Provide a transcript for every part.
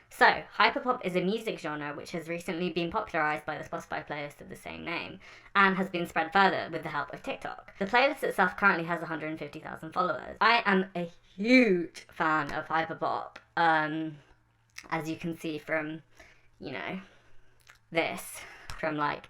So, hyperpop is a music genre which has recently been popularized by the Spotify playlist of the same name and has been spread further with the help of TikTok. The playlist itself currently has 150,000 followers. I am a huge fan of hyperpop, as you can see from, you know, this, from like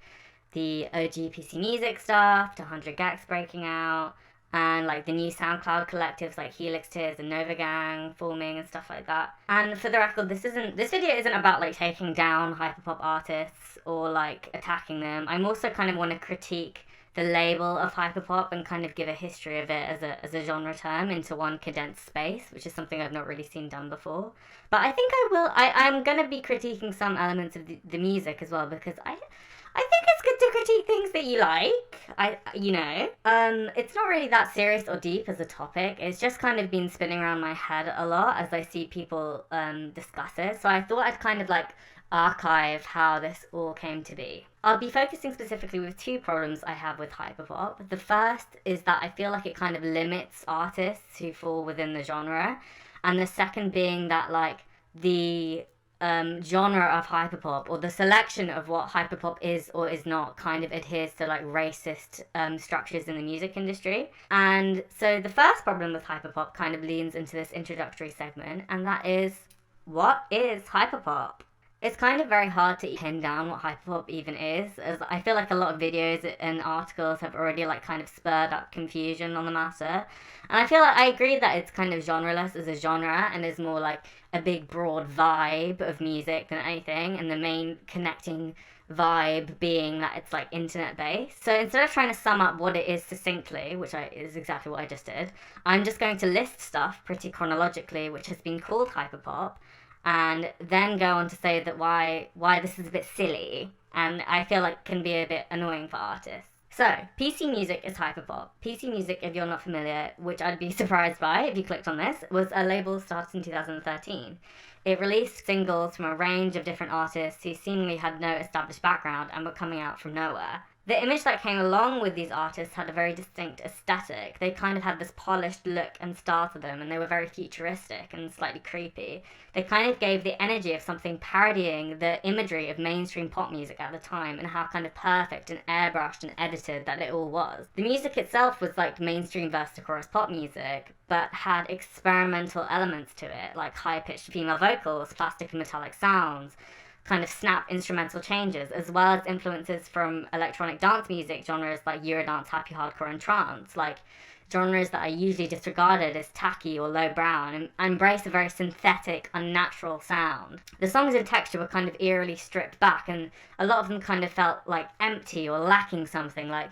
the OG PC Music stuff to 100 Gex breaking out, and like the new SoundCloud collectives like Helix Tears and Nova Gang forming and stuff like that. And for the record, this video isn't about like taking down hyperpop artists or like attacking them. I'm also kind of want to critique the label of hyperpop and kind of give a history of it as a genre term into one condensed space, which is something I've not really seen done before. But I think I'm going to be critiquing some elements of the music as well, because I think it's good to critique things that you like. It's not really that serious or deep as a topic. It's just kind of been spinning around my head a lot as I see people discuss it. So I thought I'd kind of like archive how this all came to be. I'll be focusing specifically with two problems I have with hyperpop. The first is that I feel like it kind of limits artists who fall within the genre, and the second being that like the genre of hyperpop, or the selection of what hyperpop is or is not, kind of adheres to like racist structures in the music industry. And so the first problem with hyperpop kind of leans into this introductory segment, and that is, what is hyperpop? It's kind of very hard to pin down what hyperpop even is, as I feel like a lot of videos and articles have already like kind of spurred up confusion on the matter. And I feel like I agree that it's kind of genreless as a genre and is more like a big broad vibe of music than anything, and the main connecting vibe being that it's like internet based. So instead of trying to sum up what it is succinctly, which is exactly what I just did, I'm just going to list stuff pretty chronologically which has been called hyperpop, and then go on to say that why this is a bit silly and I feel like can be a bit annoying for artists. So, PC music is hyperpop. PC music, if you're not familiar, which I'd be surprised by if you clicked on this, was a label started in 2013. It released singles from a range of different artists who seemingly had no established background and were coming out from nowhere. The image that came along with these artists had a very distinct aesthetic. They kind of had this polished look and style to them, and they were very futuristic and slightly creepy. They kind of gave the energy of something parodying the imagery of mainstream pop music at the time, and how kind of perfect and airbrushed and edited that it all was. The music itself was like mainstream verse to chorus pop music, but had experimental elements to it, like high-pitched female vocals, plastic and metallic sounds, kind of snap instrumental changes, as well as influences from electronic dance music genres like Eurodance, happy hardcore, and trance, like genres that are usually disregarded as tacky or lowbrow, and embrace a very synthetic, unnatural sound. The songs in texture were kind of eerily stripped back, and a lot of them kind of felt like empty or lacking something, like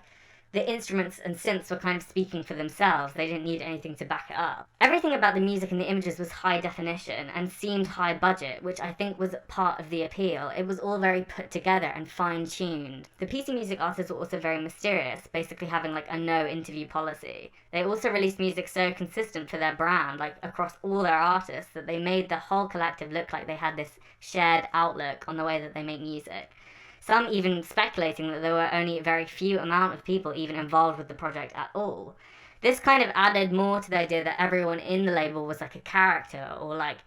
the instruments and synths were kind of speaking for themselves. They didn't need anything to back it up. Everything about the music and the images was high definition and seemed high budget, which I think was part of the appeal. It was all very put together and fine-tuned. The PC music artists were also very mysterious, basically having like a no interview policy. They also released music so consistent for their brand, like across all their artists, that they made the whole collective look like they had this shared outlook on the way that they make music. Some even speculating that there were only a very few amount of people even involved with the project at all. This kind of added more to the idea that everyone in the label was like a character, or like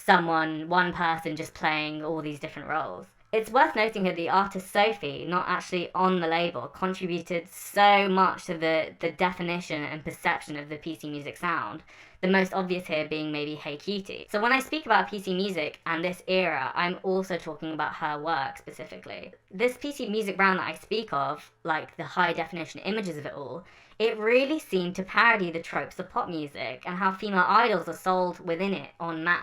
one person just playing all these different roles. It's worth noting here the artist Sophie, not actually on the label, contributed so much to the definition and perception of the PC music sound. The most obvious here being maybe Hey Cutie. So when I speak about PC music and this era, I'm also talking about her work specifically. This PC music brand that I speak of, like the high definition images of it all, it really seemed to parody the tropes of pop music and how female idols are sold within it en masse.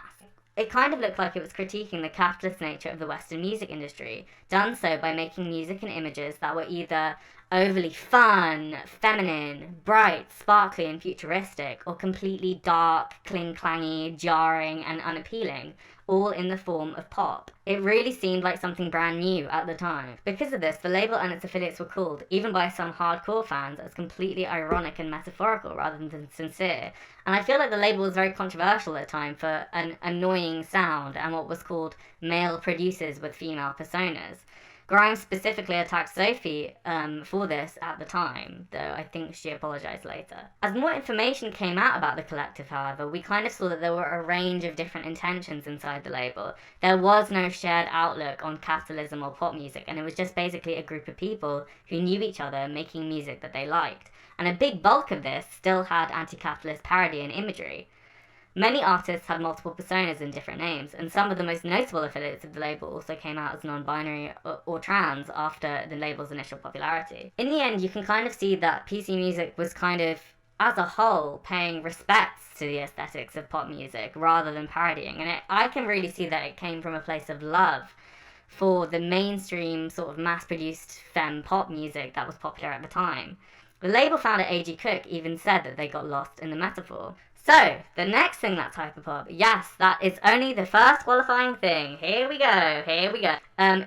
It kind of looked like it was critiquing the capitalist nature of the Western music industry, done so by making music and images that were either overly fun, feminine, bright, sparkly, and futuristic, or completely dark, cling-clangy, jarring, and unappealing, all in the form of pop. It really seemed like something brand new at the time. Because of this, the label and its affiliates were called, even by some hardcore fans, as completely ironic and metaphorical rather than sincere. And I feel like the label was very controversial at the time for an annoying sound and what was called male producers with female personas. Grimes specifically attacked Sophie for this at the time, though I think she apologised later. As more information came out about the collective, however, we kind of saw that there were a range of different intentions inside the label. There was no shared outlook on capitalism or pop music, and it was just basically a group of people who knew each other making music that they liked. And a big bulk of this still had anti-capitalist parody and imagery. Many artists had multiple personas and different names, and some of the most notable affiliates of the label also came out as non-binary or trans after the label's initial popularity. In the end, you can kind of see that PC music was kind of, as a whole, paying respects to the aesthetics of pop music rather than parodying, and I can really see that it came from a place of love for the mainstream sort of mass-produced femme pop music that was popular at the time. The label founder A.G. Cook even said that they got lost in the metaphor. So, the next thing that's hyperpop, yes, that is only the first qualifying thing. Here we go.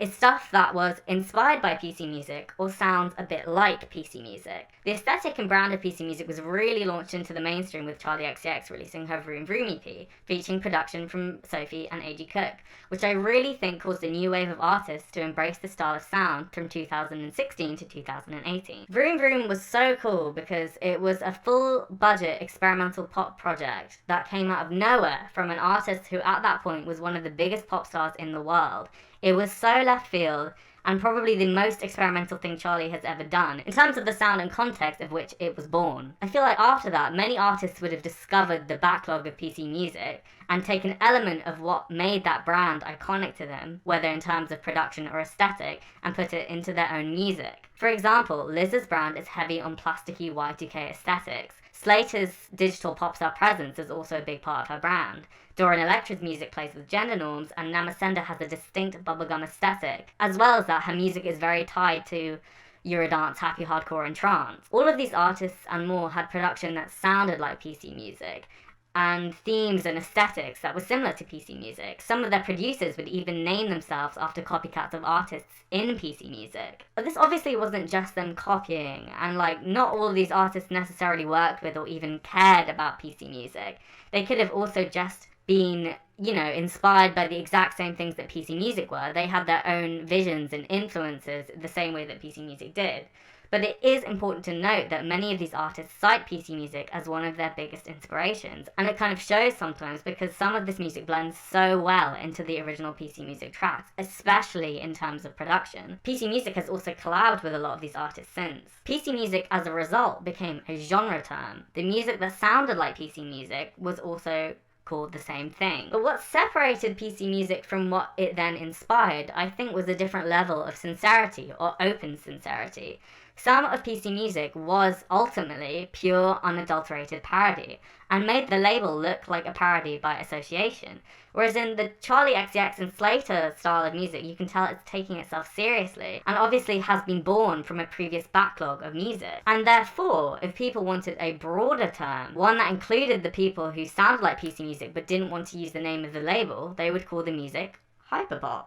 It's stuff that was inspired by PC music or sounds a bit like PC music. The aesthetic and brand of PC music was really launched into the mainstream with Charli XCX releasing her Vroom Vroom EP, featuring production from Sophie and A.G. Cook, which I really think caused a new wave of artists to embrace the style of sound from 2016 to 2018. Vroom Vroom was so cool because it was a full-budget experimental pop project that came out of nowhere from an artist who at that point was one of the biggest pop stars in the world. It was so left field and probably the most experimental thing Charli has ever done in terms of the sound and context of which it was born. I feel like after that, many artists would have discovered the backlog of PC music and taken an element of what made that brand iconic to them, whether in terms of production or aesthetic, and put it into their own music. For example, Liz's brand is heavy on plasticky Y2K aesthetics. Slater's digital pop star presence is also a big part of her brand. Dorian Electra's music plays with gender norms, and Namasenda has a distinct bubblegum aesthetic, as well as that her music is very tied to Eurodance, happy hardcore, and trance. All of these artists and more had production that sounded like PC music, and themes and aesthetics that were similar to PC music. Some of their producers would even name themselves after copycats of artists in PC music. But this obviously wasn't just them copying, and not all of these artists necessarily worked with or even cared about PC music. They could have also just been, inspired by the exact same things that PC music were. They had their own visions and influences the same way that PC music did. But it is important to note that many of these artists cite PC music as one of their biggest inspirations, and it kind of shows sometimes because some of this music blends so well into the original PC music tracks, especially in terms of production. PC music has also collabed with a lot of these artists since. PC music, as a result, became a genre term. The music that sounded like PC music was also called the same thing. But what separated PC music from what it then inspired, I think, was a different level of sincerity or open sincerity. Some of PC music was ultimately pure, unadulterated parody, and made the label look like a parody by association. Whereas in the Charli XCX and Slater style of music, you can tell it's taking itself seriously, and obviously has been born from a previous backlog of music. And therefore, if people wanted a broader term, one that included the people who sounded like PC music but didn't want to use the name of the label, they would call the music hyperpop.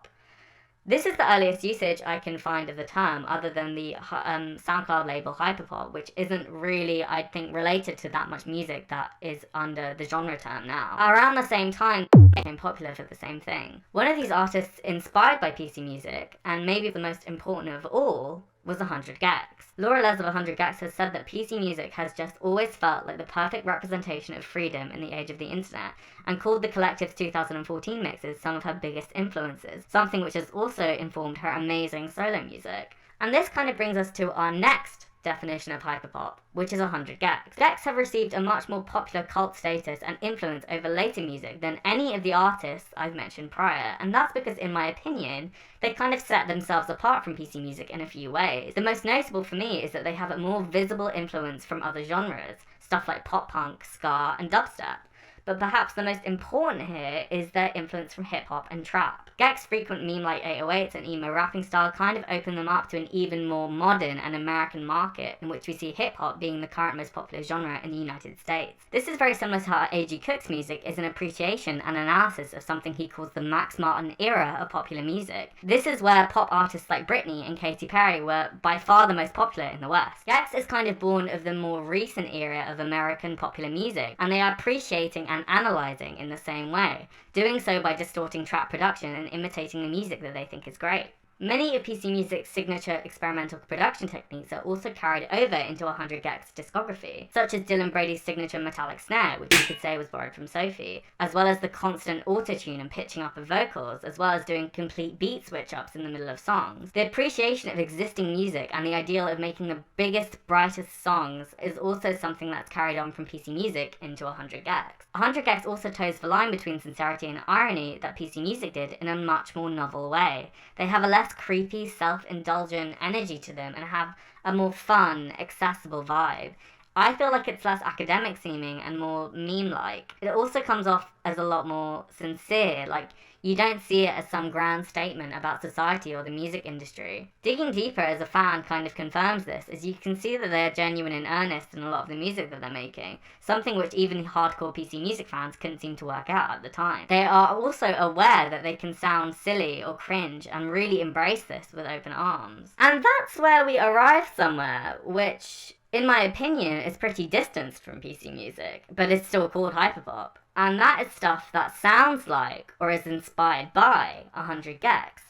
This is the earliest usage I can find of the term, other than the SoundCloud label Hyperpop, which isn't really, I think, related to that much music that is under the genre term now. Around the same time, became popular for the same thing. One of these artists inspired by PC music, and maybe the most important of all, was 100 Gex. Laura Les of 100 Gex has said that PC music has just always felt like the perfect representation of freedom in the age of the internet, and called the collective's 2014 mixes some of her biggest influences, something which has also informed her amazing solo music. And this kind of brings us to our next definition of hyperpop, which is 100 Gex. Gex have received a much more popular cult status and influence over later music than any of the artists I've mentioned prior, and that's because, in my opinion, they kind of set themselves apart from PC music in a few ways. The most notable for me is that they have a more visible influence from other genres, stuff like pop punk, ska, and dubstep. But perhaps the most important here is their influence from hip-hop and trap. Gex frequent meme-like 808s and emo rapping style kind of open them up to an even more modern and American market, in which we see hip-hop being the current most popular genre in the United States. This is very similar to how A.G. Cook's music is an appreciation and analysis of something he calls the Max Martin era of popular music. This is where pop artists like Britney and Katy Perry were by far the most popular in the West. Gex is kind of born of the more recent era of American popular music, and they are appreciating and analysing in the same way, doing so by distorting trap production and imitating the music that they think is great. Many of PC Music's signature experimental production techniques are also carried over into 100gecs discography, such as Dylan Brady's signature metallic snare, which you could say was borrowed from Sophie, as well as the constant auto-tune and pitching up of vocals, as well as doing complete beat switch-ups in the middle of songs. The appreciation of existing music and the ideal of making the biggest, brightest songs is also something that's carried on from PC Music into 100gecs. 100gecs also toes the line between sincerity and irony that PC Music did in a much more novel way. They have a less creepy, self-indulgent energy to them and have a more fun, accessible vibe. I feel like it's less academic seeming and more meme-like. It also comes off as a lot more sincere, like you don't see it as some grand statement about society or the music industry. Digging deeper as a fan kind of confirms this, as you can see that they're genuine and earnest in a lot of the music that they're making, something which even hardcore PC Music fans couldn't seem to work out at the time. They are also aware that they can sound silly or cringe and really embrace this with open arms. And that's where we arrive somewhere, which, in my opinion, is pretty distanced from PC Music, but it's still called hyperpop. And that is stuff that sounds like, or is inspired by, 100gecs.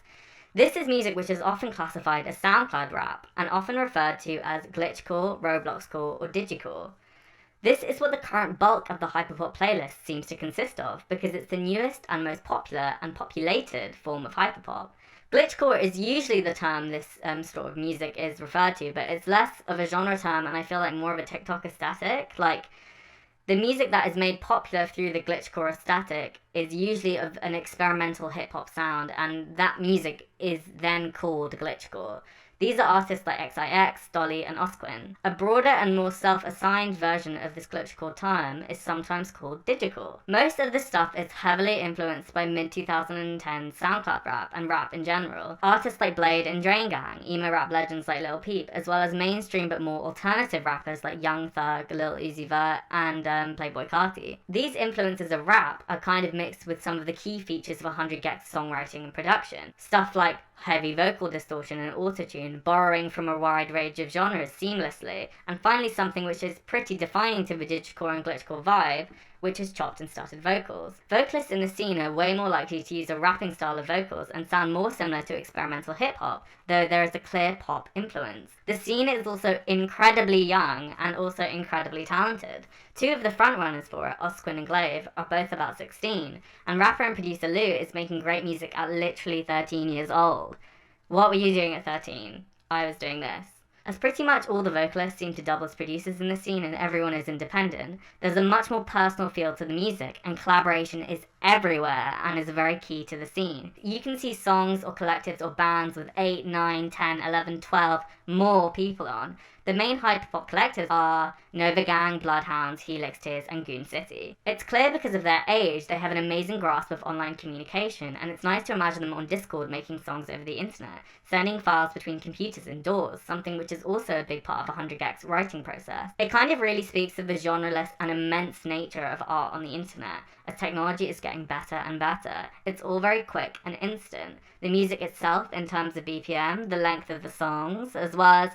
This is music which is often classified as SoundCloud rap, and often referred to as glitchcore, Robloxcore, or digicore. This is what the current bulk of the hyperpop playlist seems to consist of, because it's the newest and most popular and populated form of hyperpop. Glitchcore is usually the term this sort of music is referred to, but it's less of a genre term and I feel like more of a TikTok aesthetic. Like, the music that is made popular through the glitchcore aesthetic is usually of an experimental hip-hop sound, and that music is then called glitchcore. These are artists like XIX, Dolly, and Osquin. A broader and more self-assigned version of this glitchcore term is sometimes called digicore. Most of this stuff is heavily influenced by mid-2010 SoundCloud rap and rap in general. Artists like Blade and Drain Gang, emo rap legends like Lil Peep, as well as mainstream but more alternative rappers like Young Thug, Lil Uzi Vert, and Playboi Carti. These influences of rap are kind of mixed with some of the key features of 100gecs songwriting and production. Stuff like heavy vocal distortion and autotune, borrowing from a wide range of genres seamlessly, and finally something which is pretty defining to the digicore and glitchcore vibe, which is chopped and started vocals. Vocalists in the scene are way more likely to use a rapping style of vocals and sound more similar to experimental hip-hop, though there is a clear pop influence. The scene is also incredibly young and also incredibly talented. Two of the frontrunners for it, Osquin and Glaive, are both about 16, and rapper and producer Lou is making great music at literally 13 years old. What were you doing at 13? I was doing this. As pretty much all the vocalists seem to double as producers in the scene and everyone is independent, there's a much more personal feel to the music, and collaboration is everywhere and is very key to the scene. You can see songs or collectives or bands with 8, 9, 10, 11, 12 more people on. The main hyperpop collectives are Nova Gang, Bloodhounds, Helix Tears, and Goon City. It's clear because of their age they have an amazing grasp of online communication, and it's nice to imagine them on Discord making songs over the internet, sending files between computers indoors, something which is also a big part of 100gecs writing process. It kind of really speaks of the genreless and immense nature of art on the internet, as technology is getting better and better. It's all very quick and instant. The music itself, in terms of BPM, the length of the songs, as well as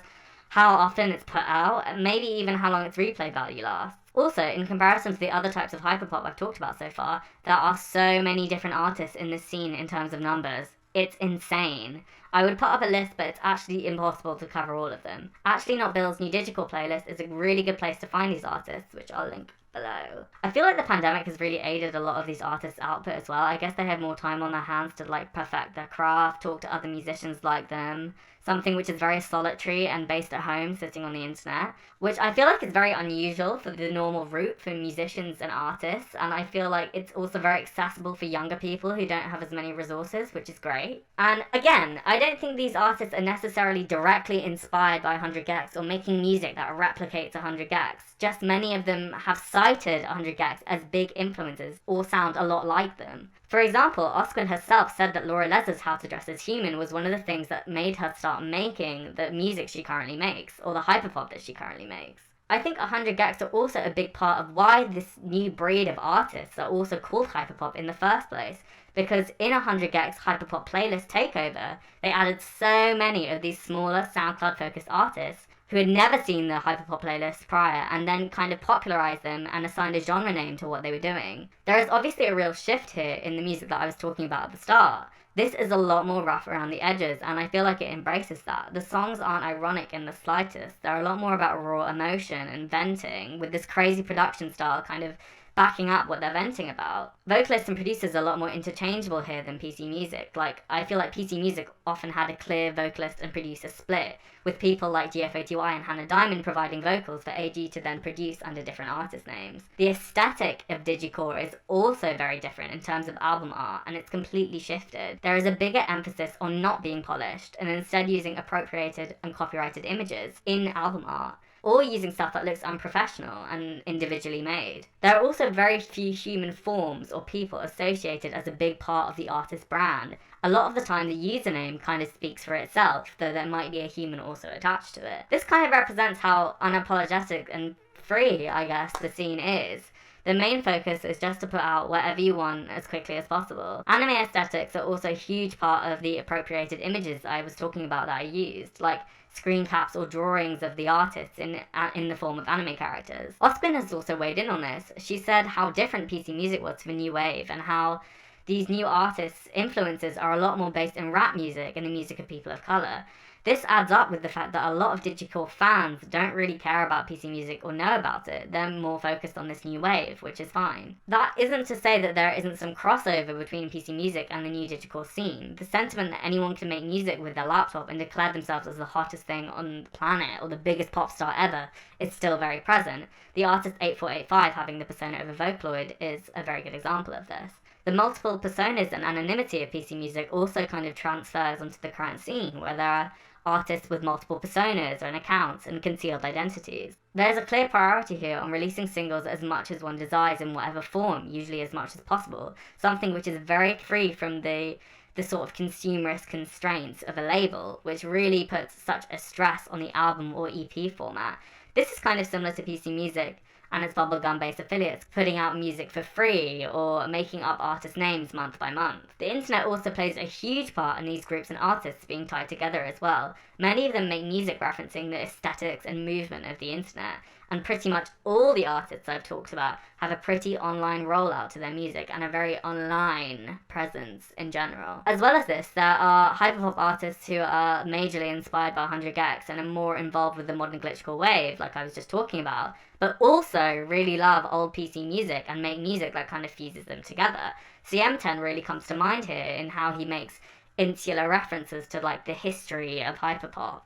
how often it's put out, and maybe even how long its replay value lasts. Also, in comparison to the other types of hyperpop I've talked about so far, there are so many different artists in this scene in terms of numbers. It's insane. I would put up a list, but it's actually impossible to cover all of them. Actually Not Bill's new digital playlist is a really good place to find these artists, which I'll link below. I feel like the pandemic has really aided a lot of these artists' output as well. I guess they have more time on their hands to perfect their craft, talk to other musicians like them, something which is very solitary and based at home, sitting on the internet, which I feel like is very unusual for the normal route for musicians and artists, and I feel like it's also very accessible for younger people who don't have as many resources, which is great. And again, I don't think these artists are necessarily directly inspired by 100gecs or making music that replicates 100gecs, just many of them have cited 100gecs as big influences or sound a lot like them. For example, Osquin herself said that Laura Les's How to Dress as Human was one of the things that made her start making the music she currently makes, or the hyperpop that she currently makes. I think 100gecs are also a big part of why this new breed of artists are also called hyperpop in the first place, because in 100gecs hyperpop playlist takeover, they added so many of these smaller SoundCloud-focused artists who had never seen the hyperpop playlists prior, and then kind of popularized them and assigned a genre name to what they were doing. There is obviously a real shift here in the music that I was talking about at the start. This is a lot more rough around the edges, and I feel like it embraces that. The songs aren't ironic in the slightest. They're a lot more about raw emotion and venting, with this crazy production style kind of backing up what they're venting about. Vocalists and producers are a lot more interchangeable here than PC Music. Like, I feel like PC Music often had a clear vocalist and producer split, with people like GFOTY and Hannah Diamond providing vocals for AG to then produce under different artist names. The aesthetic of digicore is also very different in terms of album art, and it's completely shifted. There is a bigger emphasis on not being polished, and instead using appropriated and copyrighted images in album art, or using stuff that looks unprofessional and individually made. There are also very few human forms or people associated as a big part of the artist's brand. A lot of the time the username kind of speaks for itself, though there might be a human also attached to it. This kind of represents how unapologetic and free, I guess, the scene is. The main focus is just to put out whatever you want as quickly as possible. Anime aesthetics are also a huge part of the appropriated images I was talking about that I used, like screen caps or drawings of the artists in the form of anime characters. Oscar has also weighed in on this. She said how different PC Music was to the new wave, and how these new artists' influences are a lot more based in rap music and the music of people of colour. This adds up with the fact that a lot of digicore fans don't really care about PC Music or know about it. They're more focused on this new wave, which is fine. That isn't to say that there isn't some crossover between PC Music and the new digicore scene. The sentiment that anyone can make music with their laptop and declare themselves as the hottest thing on the planet or the biggest pop star ever is still very present. The artist 8485 having the persona of a Vocaloid is a very good example of this. The multiple personas and anonymity of PC Music also kind of transfers onto the current scene, where there are artists with multiple personas and accounts and concealed identities. There's a clear priority here on releasing singles as much as one desires in whatever form, usually as much as possible, something which is very free from the sort of consumerist constraints of a label, which really puts such a stress on the album or EP format. This is kind of similar to PC Music and its bubblegum-based affiliates putting out music for free or making up artist names month by month. The internet also plays a huge part in these groups and artists being tied together as well. Many of them make music referencing the aesthetics and movement of the internet, and pretty much all the artists I've talked about have a pretty online rollout to their music and a very online presence in general. As well as this, there are hyperpop artists who are majorly inspired by 100 gecs and are more involved with the modern glitchcore wave, like I was just talking about, but also really love old PC music and make music that kind of fuses them together. CM10 really comes to mind here in how he makes insular references to like the history of hyperpop.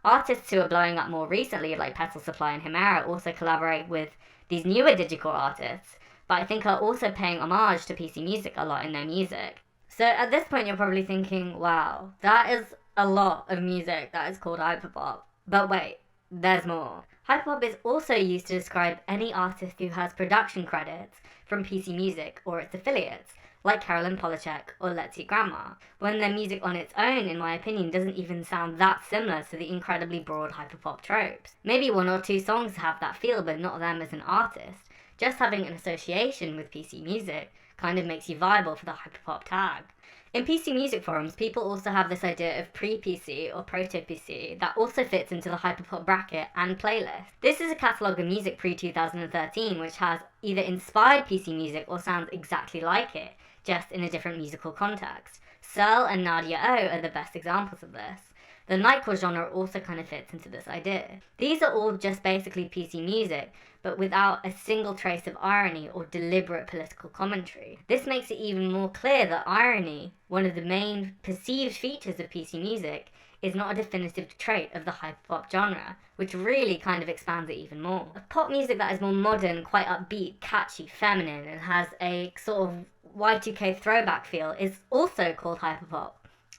Artists who are blowing up more recently, like Petal Supply and Himera, also collaborate with these newer digicore artists, but I think are also paying homage to PC Music a lot in their music. So at this point you're probably thinking, wow, that is a lot of music that is called hyperpop. But wait, there's more. Hyperpop is also used to describe any artist who has production credits from PC Music or its affiliates, like Carolyn Polachek or Let's See Grandma, when their music on its own, in my opinion, doesn't even sound that similar to the incredibly broad hyperpop tropes. Maybe one or two songs have that feel, but not them as an artist. Just having an association with PC Music kind of makes you viable for the hyperpop tag. In PC Music forums, people also have this idea of pre-PC or proto-PC that also fits into the hyperpop bracket and playlist. This is a catalogue of music pre-2013 which has either inspired PC Music or sounds exactly like it, just in a different musical context. Searle and Nadia O are the best examples of this. The nightcore genre also kind of fits into this idea. These are all just basically PC music, but without a single trace of irony or deliberate political commentary. This makes it even more clear that irony, one of the main perceived features of PC music, is not a definitive trait of the hyperpop genre, which really kind of expands it even more. A pop music that is more modern, quite upbeat, catchy, feminine, and has a sort of Y2K throwback feel is also called hyperpop.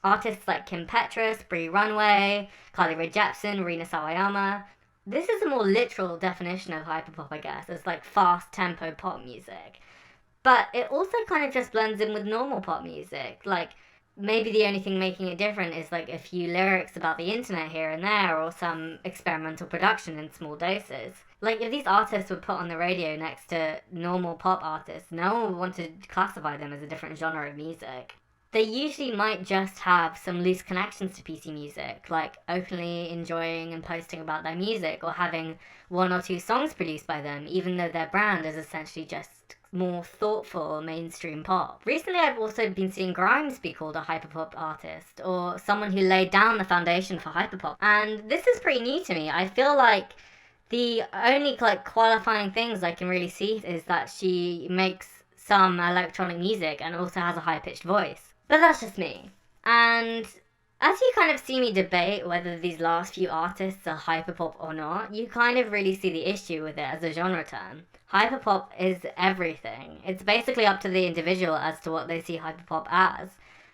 Artists like Kim Petras, Bree Runway, Carly Rae Jepsen, Rina Sawayama. This is a more literal definition of hyperpop, I guess. It's like fast tempo pop music. But it also kind of just blends in with normal pop music. Like, maybe the only thing making it different is like a few lyrics about the internet here and there, or some experimental production in small doses. Like, if these artists were put on the radio next to normal pop artists, no one would want to classify them as a different genre of music. They usually might just have some loose connections to PC music, like openly enjoying and posting about their music, or having one or two songs produced by them, even though their brand is essentially just more thoughtful mainstream pop. Recently, I've also been seeing Grimes be called a hyperpop artist, or someone who laid down the foundation for hyperpop. And this is pretty new to me. I feel like the only qualifying things I can really see is that she makes some electronic music and also has a high-pitched voice. But that's just me. And as you kind of see me debate whether these last few artists are hyperpop or not, you kind of really see the issue with it as a genre term. Hyperpop is everything. It's basically up to the individual as to what they see hyperpop as,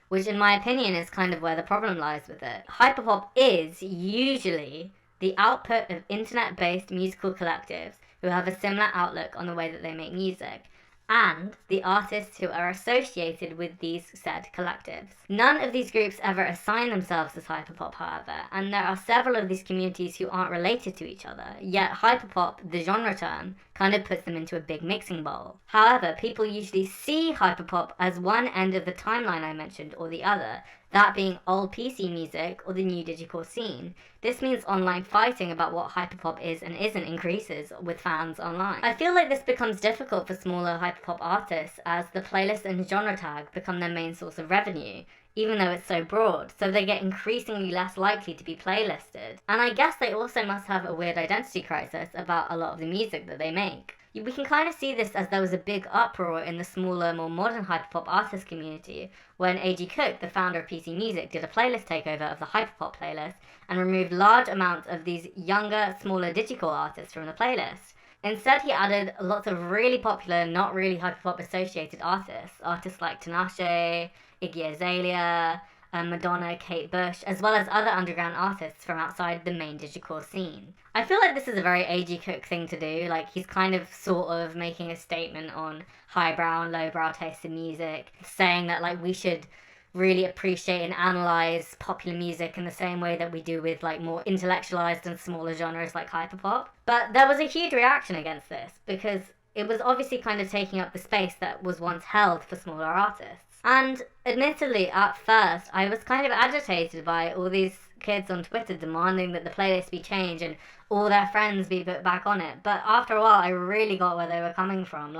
which in my opinion is kind of where the problem lies with it. Hyperpop is usually the output of internet-based musical collectives who have a similar outlook on the way that they make music, and the artists who are associated with these said collectives. None of these groups ever assign themselves as hyperpop, however, and there are several of these communities who aren't related to each other, yet hyperpop, the genre term, kind of puts them into a big mixing bowl. However, people usually see hyperpop as one end of the timeline I mentioned or the other, that being old PC music or the new digital scene. This means online fighting about what hyperpop is and isn't increases with fans online. I feel like this becomes difficult for smaller hyperpop artists as the playlist and genre tag become their main source of revenue, even though it's so broad, so they get increasingly less likely to be playlisted. And I guess they also must have a weird identity crisis about a lot of the music that they make. We can kind of see this as there was a big uproar in the smaller, more modern hyperpop artist community when A.G. Cook, the founder of PC Music, did a playlist takeover of the hyperpop playlist and removed large amounts of these younger, smaller digital artists from the playlist. Instead, he added lots of really popular, not really hyperpop associated artists like Tinashe, Iggy Azalea, Madonna, Kate Bush, as well as other underground artists from outside the main digital scene. I feel like this is a very A.G. Cook thing to do, like he's kind of sort of making a statement on highbrow and lowbrow taste in music, saying that we should really appreciate and analyze popular music in the same way that we do with more intellectualized and smaller genres like hyperpop. But there was a huge reaction against this because it was obviously kind of taking up the space that was once held for smaller artists. And admittedly, at first, I was kind of agitated by all these kids on Twitter demanding that the playlist be changed and all their friends be put back on it. But after a while, I really got where they were coming from.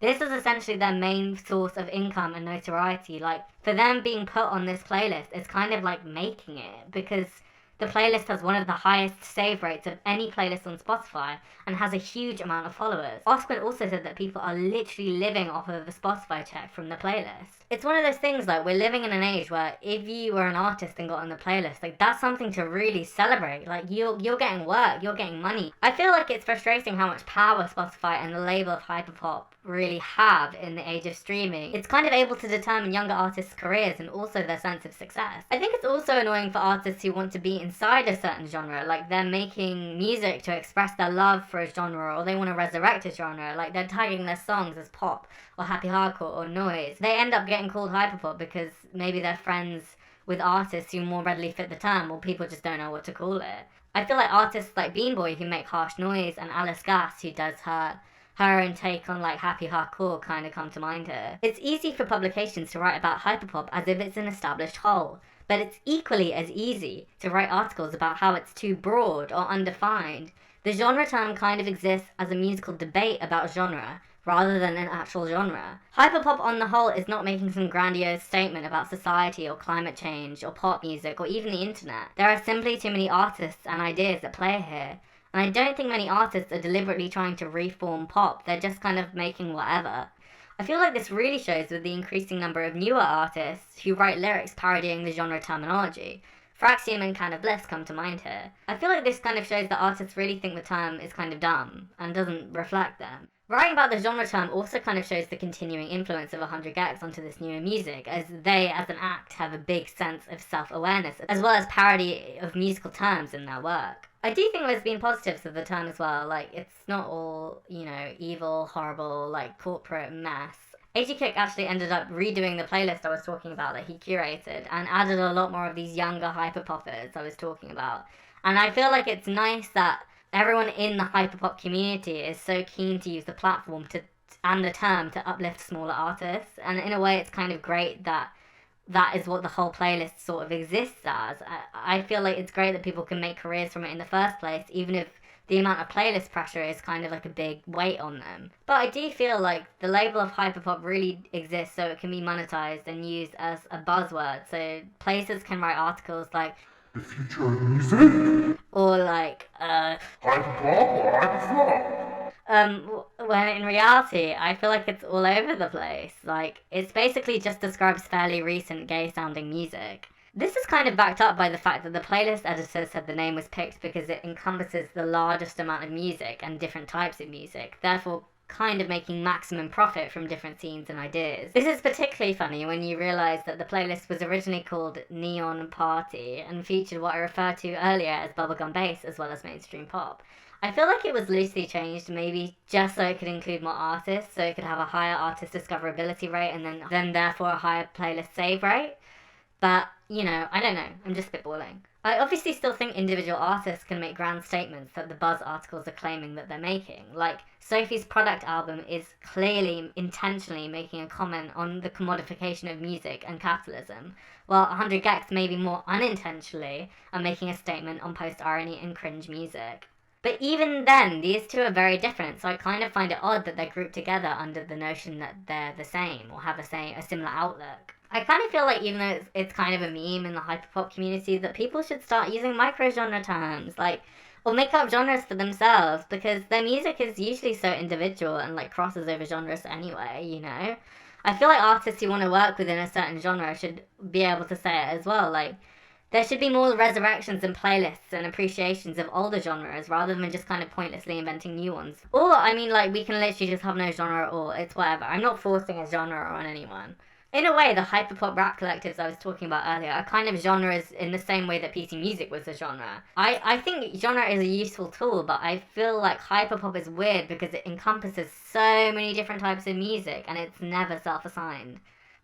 This is essentially their main source of income and notoriety. For them being put on this playlist, it's kind of like making it, because the playlist has one of the highest save rates of any playlist on Spotify and has a huge amount of followers. Oscar also said that people are literally living off of the Spotify check from the playlist. It's one of those things we're living in an age where if you were an artist and got on the playlist, that's something to really celebrate. You're getting work, you're getting money. I feel like it's frustrating how much power Spotify and the label of hyperpop really have in the age of streaming. It's kind of able to determine younger artists' careers and also their sense of success. I think it's also annoying for artists who want to be inside a certain genre, they're making music to express their love for a genre, or they want to resurrect a genre, they're tagging their songs as pop or happy hardcore or noise. They end up getting called hyperpop because maybe they're friends with artists who more readily fit the term, or people just don't know what to call it. I feel like artists like Bean Boy, who make harsh noise, and Alice Gass, who does her own take on happy hardcore, kind of come to mind here. It's easy for publications to write about hyperpop as if it's an established whole, but it's equally as easy to write articles about how it's too broad or undefined. The genre term kind of exists as a musical debate about genre, rather than an actual genre. Hyperpop on the whole is not making some grandiose statement about society or climate change or pop music or even the internet. There are simply too many artists and ideas at play here. And I don't think many artists are deliberately trying to reform pop, they're just kind of making whatever. I feel like this really shows with the increasing number of newer artists who write lyrics parodying the genre terminology. Fraxium and Can of Bliss come to mind here. I feel like this kind of shows that artists really think the term is kind of dumb and doesn't reflect them. Writing about the genre term also kind of shows the continuing influence of 100 Gex onto this newer music, as they, as an act, have a big sense of self-awareness, as well as parody of musical terms in their work. I do think there's been positives of the term as well, it's not all, evil, horrible, corporate mess. A.G. Cook actually ended up redoing the playlist I was talking about that he curated, and added a lot more of these younger hyperpoppers I was talking about. And I feel like it's nice that everyone in the hyperpop community is so keen to use the platform and the term to uplift smaller artists, and in a way it's kind of great that is what the whole playlist sort of exists as. I feel like it's great that people can make careers from it in the first place, even if the amount of playlist pressure is kind of like a big weight on them. But I do feel like the label of hyperpop really exists so it can be monetized and used as a buzzword. So places can write articles like the future of music, or like hyperpop or hyperflop. when in reality, I feel like it's all over the place. Like, it's basically just describes fairly recent gay-sounding music. This is kind of backed up by the fact that the playlist editor said the name was picked because it encompasses the largest amount of music and different types of music, therefore kind of making maximum profit from different scenes and ideas. This is particularly funny when you realise that the playlist was originally called Neon Party and featured what I referred to earlier as bubblegum bass as well as mainstream pop. I feel like it was loosely changed, maybe just so it could include more artists, so it could have a higher artist discoverability rate and then therefore a higher playlist save rate. But, you know, I don't know, I'm just spitballing. I obviously still think individual artists can make grand statements that the Buzz articles are claiming that they're making. Like, Sophie's Product album is clearly intentionally making a comment on the commodification of music and capitalism, while 100 Gex maybe more unintentionally are making a statement on post-irony and cringe music. But even then, these two are very different, so I kind of find it odd that they're grouped together under the notion that they're the same or have a similar outlook. I kind of feel like even though it's kind of a meme in the hyperpop community, that people should start using micro-genre terms, like, or make up genres for themselves, because their music is usually so individual and, like, crosses over genres anyway, you know? I feel like artists who want to work within a certain genre should be able to say it as well, like, there should be more resurrections and playlists and appreciations of older genres rather than just kind of pointlessly inventing new ones. Or, I mean, like, we can literally just have no genre at all. It's whatever. I'm not forcing a genre on anyone. In a way, the hyperpop rap collectives I was talking about earlier are kind of genres in the same way that PC music was a genre. I think genre is a useful tool, but I feel like hyperpop is weird because it encompasses so many different types of music and it's never self-assigned.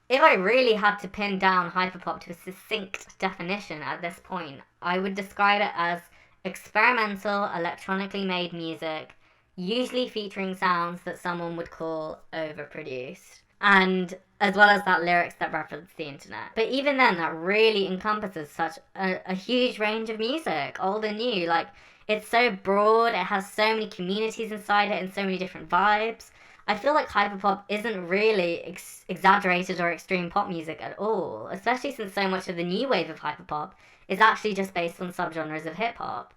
If I really had to pin down hyperpop to a succinct definition at this point, I would describe it as experimental, electronically made music, usually featuring sounds that someone would call overproduced, and as well as that lyrics that reference the internet. But even then, that really encompasses such a huge range of music, old and new. Like, it's so broad, it has so many communities inside it and so many different vibes. I feel like hyperpop isn't really exaggerated or extreme pop music at all, especially since so much of the new wave of hyperpop is actually just based on subgenres of hip-hop.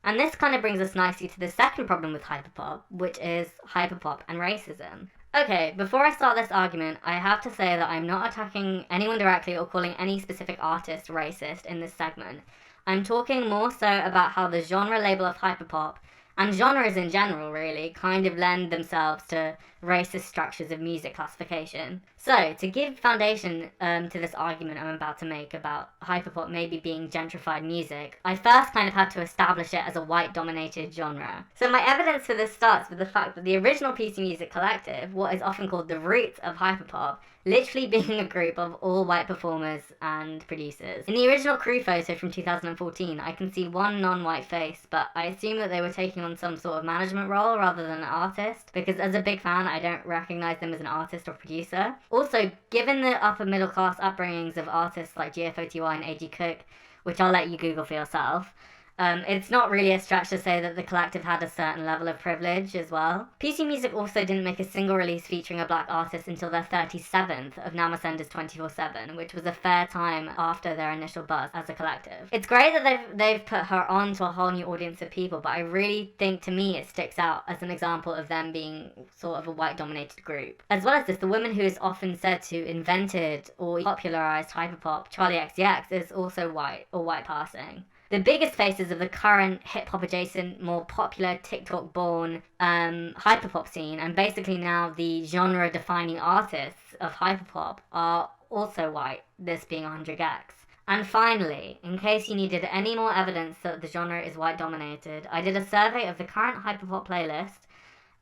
And this kind of brings us nicely to the second problem with hyperpop, which is hyperpop and racism. Okay, before I start this argument, I have to say that I'm not attacking anyone directly or calling any specific artist racist in this segment. I'm talking more so about how the genre label of hyperpop, and genres in general really, kind of lend themselves to racist structures of music classification. So, to give foundation to this argument I'm about to make about hyperpop maybe being gentrified music, I first kind of had to establish it as a white-dominated genre. So my evidence for this starts with the fact that the original PC Music Collective, what is often called the roots of hyperpop, literally being a group of all white performers and producers. In the original crew photo from 2014, I can see one non-white face, but I assume that they were taking on some sort of management role rather than an artist, because as a big fan, I don't recognize them as an artist or producer. Also, given the upper middle class upbringings of artists like GFOTY and AG Cook, which I'll let you Google for yourself, it's not really a stretch to say that the collective had a certain level of privilege as well. PC Music also didn't make a single release featuring a black artist until their 37th of Namasenda's 24/7, which was a fair time after their initial buzz as a collective. It's great that they've put her on to a whole new audience of people, but I really think, to me, it sticks out as an example of them being sort of a white-dominated group. As well as this, the woman who is often said to invented or popularized hyperpop, Charlie XCX, is also white or white passing. The biggest faces of the current hip-hop adjacent, more popular TikTok-born hyperpop scene, and basically now the genre-defining artists of hyperpop, are also white, this being 100 Gex. And finally, in case you needed any more evidence that the genre is white-dominated, I did a survey of the current hyperpop playlist,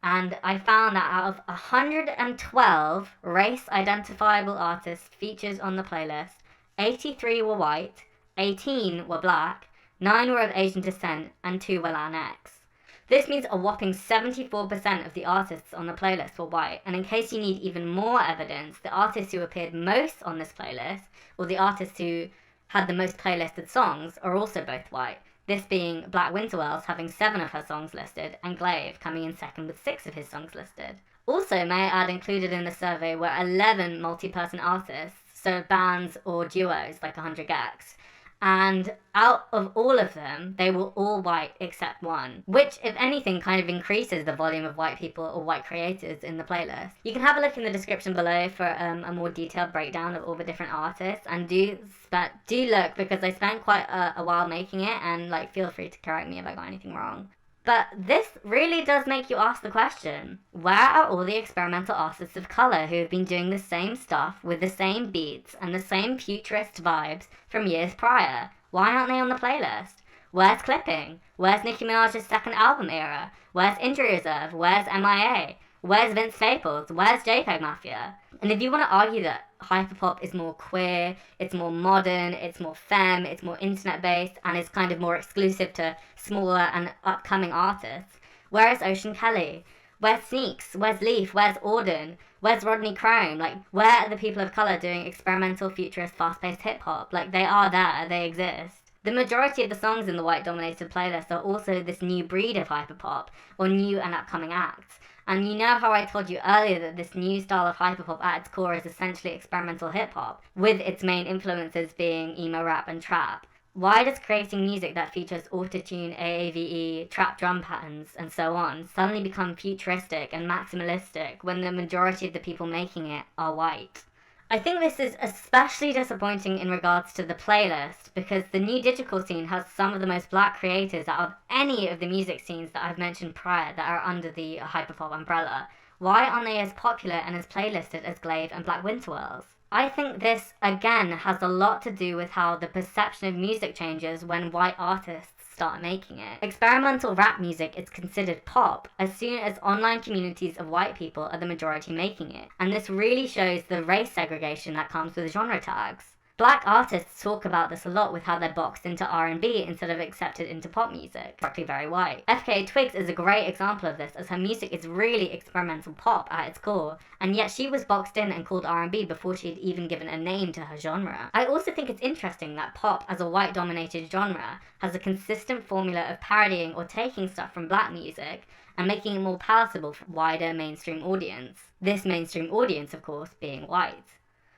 and I found that out of 112 race-identifiable artists featured on the playlist, 83 were white, 18 were black, 9 were of Asian descent, and 2 were Latinx. This means a whopping 74% of the artists on the playlist were white, and in case you need even more evidence, the artists who appeared most on this playlist, or the artists who had the most playlisted songs, are also both white. this being Black Winterwells having 7 of her songs listed, and Glaive coming in second with 6 of his songs listed. Also, may I add, included in the survey were 11 multi-person artists, so bands or duos like 100 Gex. And out of all of them, they were all white except one, which, if anything, kind of increases the volume of white people or white creators in the playlist. You can have a look in the description below for a more detailed breakdown of all the different artists, and do look, because I spent quite a while making it, and like, feel free to correct me if I got anything wrong. But this really does make you ask the question, where are all the experimental artists of colour who have been doing the same stuff with the same beats and the same futurist vibes from years prior? Why aren't they on the playlist? Where's Clipping? Where's Nicki Minaj's second album era? Where's Injury Reserve? Where's MIA? Where's Vince Staples? Where's JPEG Mafia? And if you want to argue that hyperpop is more queer, it's more modern, it's more femme, it's more internet-based, and is kind of more exclusive to smaller and upcoming artists, where is Ocean Kelly? Where's Sneaks? Where's Leaf? Where's Auden? Where's Rodney Crone? Like, where are the people of colour doing experimental, futurist, fast-paced hip-hop? Like, they are there, they exist. The majority of the songs in the white-dominated playlist are also this new breed of hyperpop, or new and upcoming acts. And you know how I told you earlier that this new style of hyperpop at its core is essentially experimental hip-hop, with its main influences being emo rap and trap. Why does creating music that features autotune, AAVE, trap drum patterns, and so on suddenly become futuristic and maximalistic when the majority of the people making it are white? I think this is especially disappointing in regards to the playlist, because the new digital scene has some of the most black creators out of any of the music scenes that I've mentioned prior that are under the hyperpop umbrella. Why aren't they as popular and as playlisted as Glaive and Black Winterwells? I think this, again, has a lot to do with how the perception of music changes when white artists start making it. Experimental rap music is considered pop as soon as online communities of white people are the majority making it, and this really shows the race segregation that comes with genre tags. Black artists talk about this a lot with how they're boxed into R&B instead of accepted into pop music, practically very white. FKA Twigs is a great example of this, as her music is really experimental pop at its core, and yet she was boxed in and called R&B before she had even given a name to her genre. I also think it's interesting that pop, as a white-dominated genre, has a consistent formula of parodying or taking stuff from black music and making it more palatable for a wider mainstream audience. This mainstream audience, of course, being white.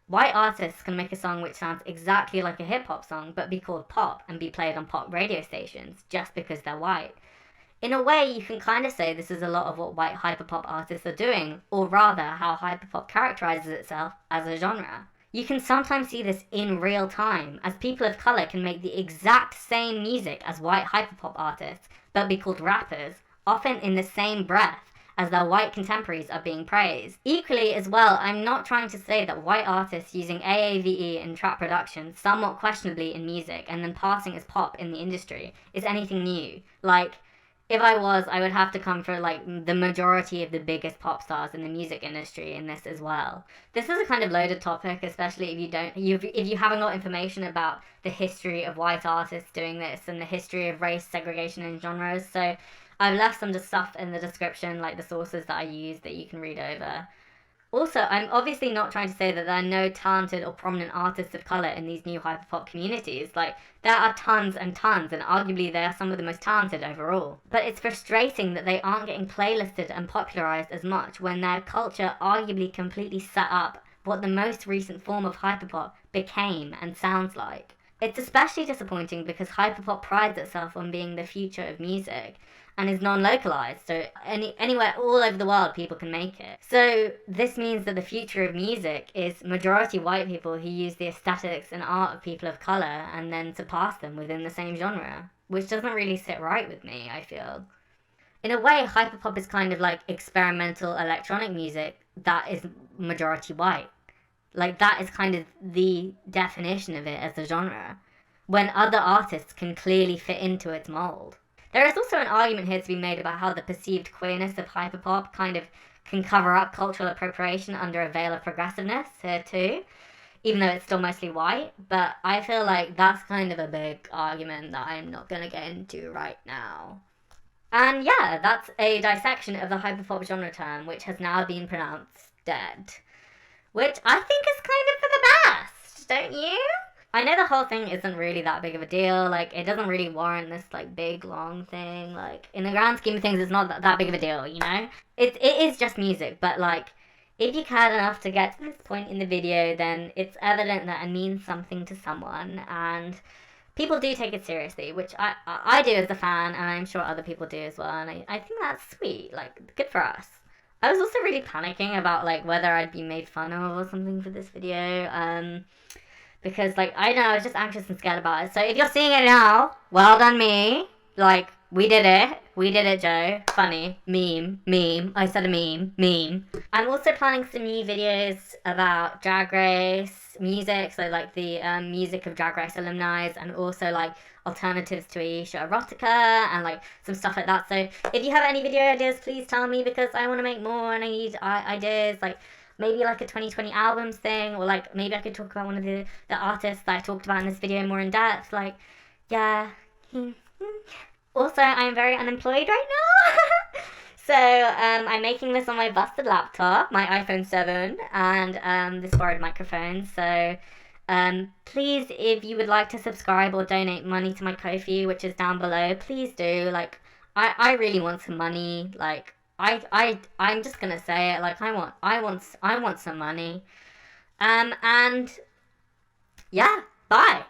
White artists can make a song which sounds exactly like a hip-hop song but be called pop and be played on pop radio stations just because they're white. In a way, you can kind of say this is a lot of what white hyperpop artists are doing, or rather how hyperpop characterizes itself as a genre. You can sometimes see this in real time, as people of colour can make the exact same music as white hyperpop artists but be called rappers, often in the same breath as their white contemporaries are being praised. Equally as well, I'm not trying to say that white artists using AAVE and trap production somewhat questionably in music and then passing as pop in the industry is anything new. Like, if I was, I would have to come for like the majority of the biggest pop stars in the music industry in this as well. This is a kind of loaded topic, especially if you haven't got information about the history of white artists doing this and the history of race segregation in genres. So I've left some stuff in the description, like the sources that I use, that you can read over. Also, I'm obviously not trying to say that there are no talented or prominent artists of colour in these new hyperpop communities. Like, there are tons and tons, and arguably they are some of the most talented overall. But it's frustrating that they aren't getting playlisted and popularised as much when their culture arguably completely set up what the most recent form of hyperpop became and sounds like. It's especially disappointing because hyperpop prides itself on being the future of music, and is non-localized, so anywhere all over the world people can make it. So this means that the future of music is majority white people who use the aesthetics and art of people of colour and then surpass them within the same genre, which doesn't really sit right with me, I feel. In a way, hyperpop is kind of like experimental electronic music that is majority white. Like, that is kind of the definition of it as a genre, when other artists can clearly fit into its mould. There is also an argument here to be made about how the perceived queerness of hyperpop kind of can cover up cultural appropriation under a veil of progressiveness here too, even though it's still mostly white. But I feel like that's kind of a big argument that I'm not going to get into right now. And yeah, that's a dissection of the hyperpop genre term, which has now been pronounced dead. Which I think is kind of for the best, don't you? I know the whole thing isn't really that big of a deal. Like, it doesn't really warrant this, like, big, long thing. Like, in the grand scheme of things, it's not that big of a deal, you know? It is just music, but, like, if you cared enough to get to this point in the video, then it's evident that it means something to someone, and people do take it seriously, which I do as a fan, and I'm sure other people do as well, and I think that's sweet. Like, good for us. I was also really panicking about, like, whether I'd be made fun of or something for this video, because, like, I don't know, I was just anxious and scared about it. So if you're seeing it now, well done me. Like, we did it, Joe. Funny. Meme. I said a meme. I'm also planning some new videos about Drag Race music, so, like, the music of Drag Race alumni, and also, like, alternatives to Aisha Erotica, and, like, some stuff like that. So if you have any video ideas, please tell me, because I want to make more, and I need ideas, like, maybe like a 2020 albums thing, or like maybe I could talk about one of the artists that I talked about in this video more in depth. Like, yeah. Also, I'm very unemployed right now. So I'm making this on my busted laptop, my iPhone 7, and this borrowed microphone. So please, if you would like to subscribe or donate money to my Ko-fi, which is down below, please do. Like, I really want some money. Like, I'm just gonna say it. Like, I want some money. And yeah, bye.